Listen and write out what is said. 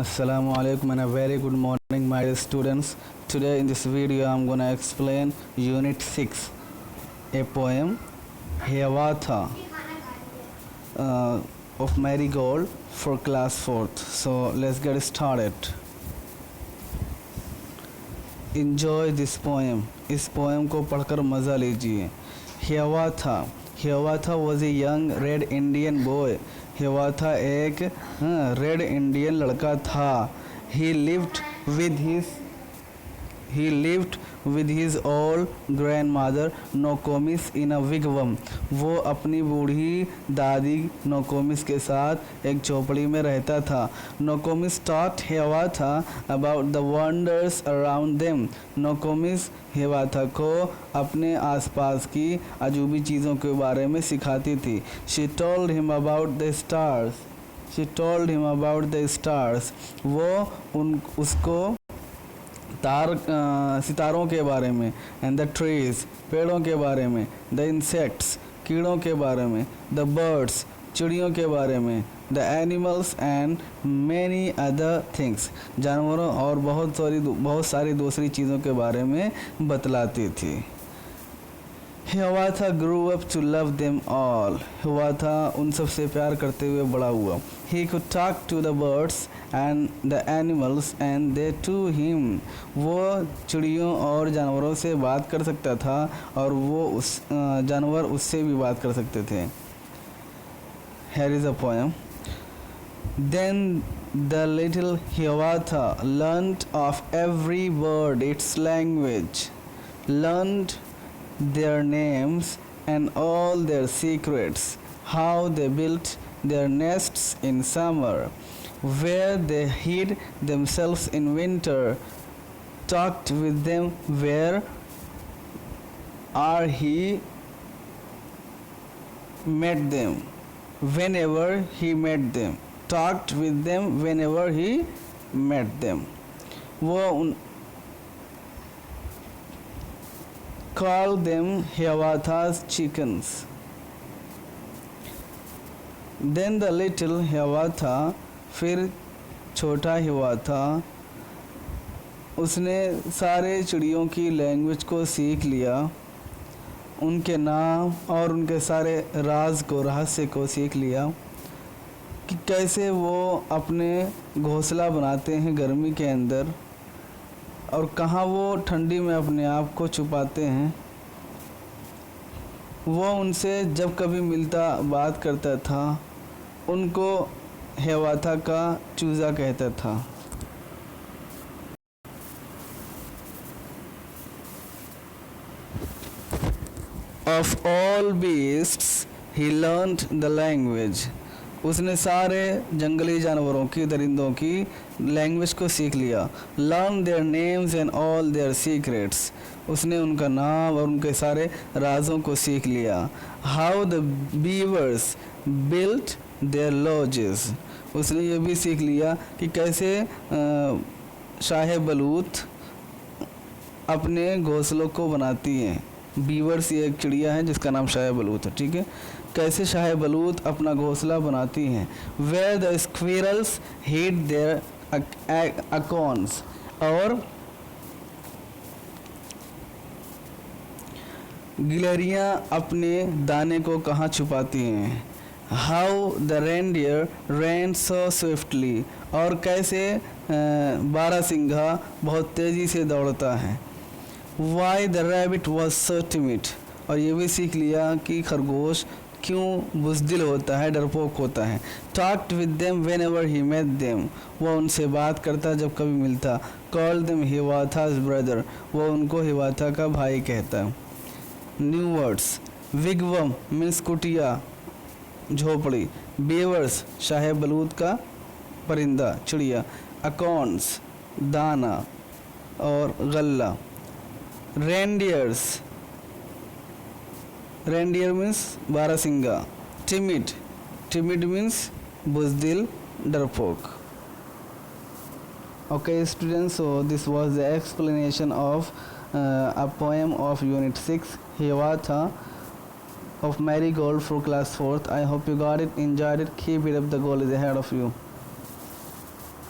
Assalamu alaikum and a very good morning my dear students. Today in this video I'm gonna explain unit 6, a poem Hiawatha of Marigold for class 4th. So let's get started. Enjoy this poem. इस poem को पढ़कर मज़ा लीजिए. Hiawatha was a young red Indian boy. हिवाथा एक red Indian लड़का था. He lived with his old grandmother Nokomis in a wigwam. वो अपनी बूढ़ी दादी नोकोमिस के साथ एक झोपड़ी में रहता था. Nokomis taught Hiawatha about the wonders around them. नोकोमिस हिवाथा को अपने आसपास की अजूबी चीज़ों के बारे में सिखाती थी. She told him about the stars. वो उसको सितारों के बारे में, and the trees पेड़ों के बारे में, the insects कीड़ों के बारे में, the birds चिड़ियों के बारे में, the animals and many other things जानवरों और बहुत सारी दूसरी चीज़ों के बारे में बतलाती थी. Hiawatha grew up to love them all. हिवाथा उन सब से प्यार करते हुए बड़ा हुआ. He could talk to the birds and the animals and they to him. वो चिड़ियों और जानवरों से बात कर सकता था और वो जानवर उससे भी बात कर सकते थे. Here is a poem. Then the little Hiawatha learned of every bird its language, learned their names and all their secrets, how they built their nests in summer, where they hid themselves in winter, talked with them where he met them, whenever he met them, talked with them whenever he met them. वो call them Hiawatha's chickens. Then the little Hiawatha, फिर छोटा हिवाथा, उसने सारे चिड़ियों की language को सीख लिया, उनके नाम और उनके सारे रहस्य को सीख लिया कि कैसे वो अपने घोंसला बनाते हैं गर्मी के अंदर और कहाँ वो ठंडी में अपने आप को छुपाते हैं. वो उनसे जब कभी मिलता बात करता था, उनको हिवाथा का चूज़ा कहता था. Of all beasts he learned the language. उसने सारे जंगली जानवरों की दरिंदों की लैंग्वेज को सीख लिया. Learn their names and all their secrets. उसने उनका नाम और उनके सारे राजों को सीख लिया. How the beavers built their lodges. उसने ये भी सीख लिया कि कैसे शाह बलूत अपने घोंसलों को बनाती हैं. बीवर्स ये एक चिड़िया है जिसका नाम शाह बलूत है. ठीक है, कैसे शाह बलूत अपना घोंसला बनाती हैं. Where the squirrels hid their acorns. और गिलहरियाँ अपने दाने को कहाँ छुपाती हैं. How the reindeer ran so swiftly. और कैसे बारहसिंघा बहुत तेज़ी से दौड़ता है. Why the rabbit was so timid. और ये भी सीख लिया कि खरगोश क्यों बुज़दिल होता है, डरपोक होता है. Talked with them whenever he met them. वो उनसे बात करता जब कभी मिलता. Called them Hiawatha's brother. वो उनको हिवाथा का भाई कहता. New words. Wigwam means कुटिया, झोपड़ी. Beavers शाह बलूत का परिंदा, चिड़िया. Acorns दाना और गल्ला. Reindeer means बारहसिंगा. Timid means बुज़दिल, डरपोक. Okay students, so this was the explanation of a poem of unit 6, Hiawatha of Marigold for class 4th. I hope you got it, enjoyed it. Keep it up, the goal is ahead of you.